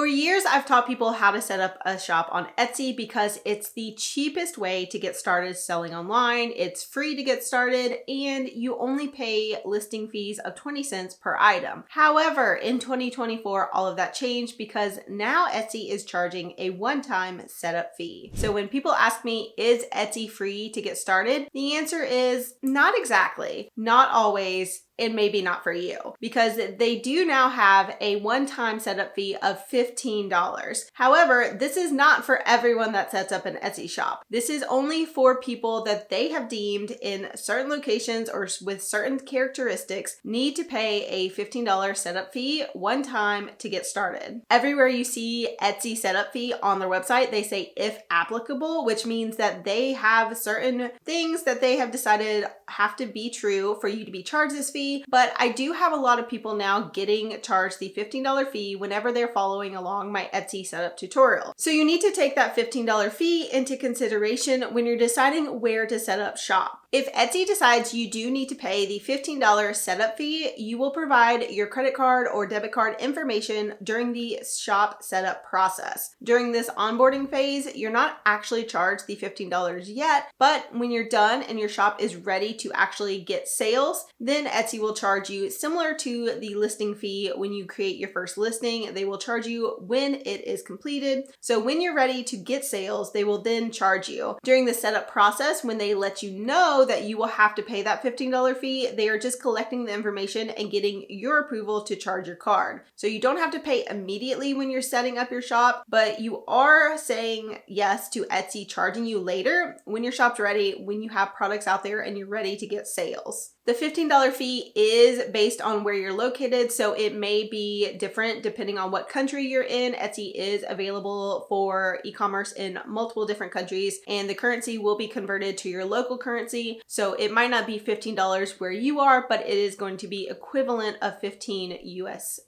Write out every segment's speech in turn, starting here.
For years, I've taught people how to set up a shop on Etsy because it's the cheapest way to get started selling online. It's free to get started and you only pay listing fees of 20 cents per item. However, in 2024, all of that changed because now Etsy is charging a one-time setup fee. So when people ask me, is Etsy free to get started? The answer is not exactly, not always, and maybe not for you, because they do now have a one-time setup fee of $15. However, this is not for everyone that sets up an Etsy shop. This is only for people that they have deemed in certain locations or with certain characteristics need to pay a $15 setup fee one time to get started. Everywhere you see Etsy setup fee on their website, they say if applicable, which means that they have certain things that they have decided have to be true for you to be charged this fee. But I do have a lot of people now getting charged the $15 fee whenever they're following along my Etsy setup tutorial. So you need to take that $15 fee into consideration when you're deciding where to set up shop. If Etsy decides you do need to pay the $15 setup fee, you will provide your credit card or debit card information during the shop setup process. During this onboarding phase, you're not actually charged the $15 yet, but when you're done and your shop is ready to actually get sales, then Etsy will charge you similar to the listing fee when you create your first listing. They will charge you when it is completed. So when you're ready to get sales, they will then charge you. During the setup process, when they let you know that you will have to pay that $15 fee, they are just collecting the information and getting your approval to charge your card. So you don't have to pay immediately when you're setting up your shop, but you are saying yes to Etsy charging you later when your shop's ready, when you have products out there and you're ready to get sales. The $15 fee is based on where you're located, so it may be different depending on what country you're in. Etsy is available for e-commerce in multiple different countries, and the currency will be converted to your local currency. So it might not be $15 where you are, but it is going to be equivalent of $15 US.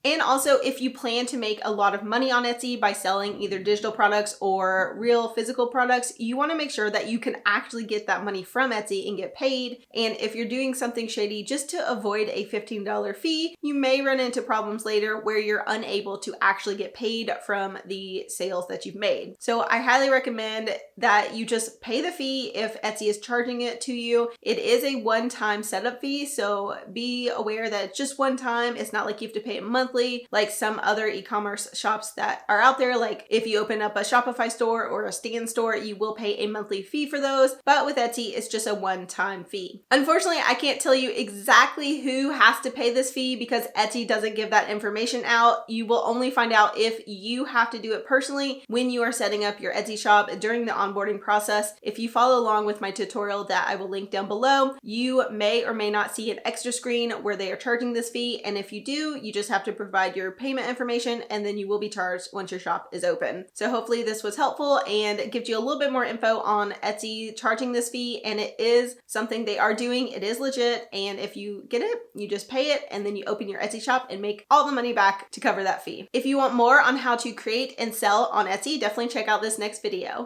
And also, if you plan to make a lot of money on Etsy by selling either digital products or real physical products, you want to make sure that you can actually get that money from Etsy and get paid. And if you're doing something shady just to avoid a $15 fee, you may run into problems later where you're unable to actually get paid from the sales that you've made. So I highly recommend that you just pay the fee if Etsy is charging it to you. It is a one-time setup fee, so be aware that it's just one time. It's not like you have to pay it monthly like some other e-commerce shops that are out there. Like if you open up a Shopify store or a Stan store, you will pay a monthly fee for those, but with Etsy, it's just a one-time fee. Unfortunately, I can't tell you exactly who has to pay this fee because Etsy doesn't give that information out. You will only find out if you have to do it personally when you are setting up your Etsy shop during the onboarding process. If you follow along with my tutorial that I will link down below, you may or may not see an extra screen where they are charging this fee. And if you do, you just have to provide your payment information and then you will be charged once your shop is open. So hopefully this was helpful and gives you a little bit more info on Etsy charging this fee. And it is something they are doing. It is legit. And if you get it, you just pay it and then you open your Etsy shop and make all the money back to cover that fee. If you want more on how to create and sell on Etsy, definitely check out this next video.